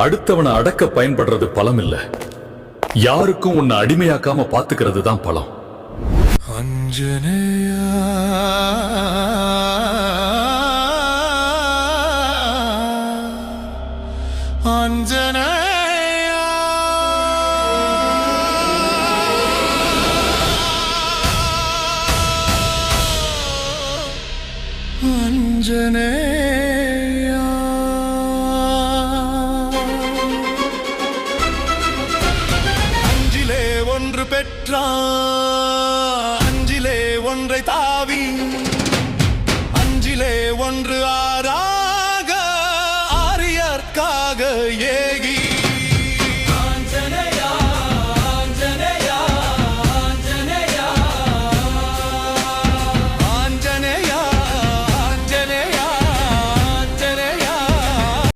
அடுத்தவனை அடக்க பயன்படுறது பலம் இல்ல, யாருக்கும் உன்னை அடிமையாக்காம பாத்துக்கிறது தான் பலம். அஞ்சனேயா அஞ்சனேயா அஞ்சனேயா. அஞ்சிலே ஒன்று பெற்றான், அஞ்சிலே ஒன்றை தாவி, அஞ்சிலே ஒன்று ஆறாக ஆரியற்காக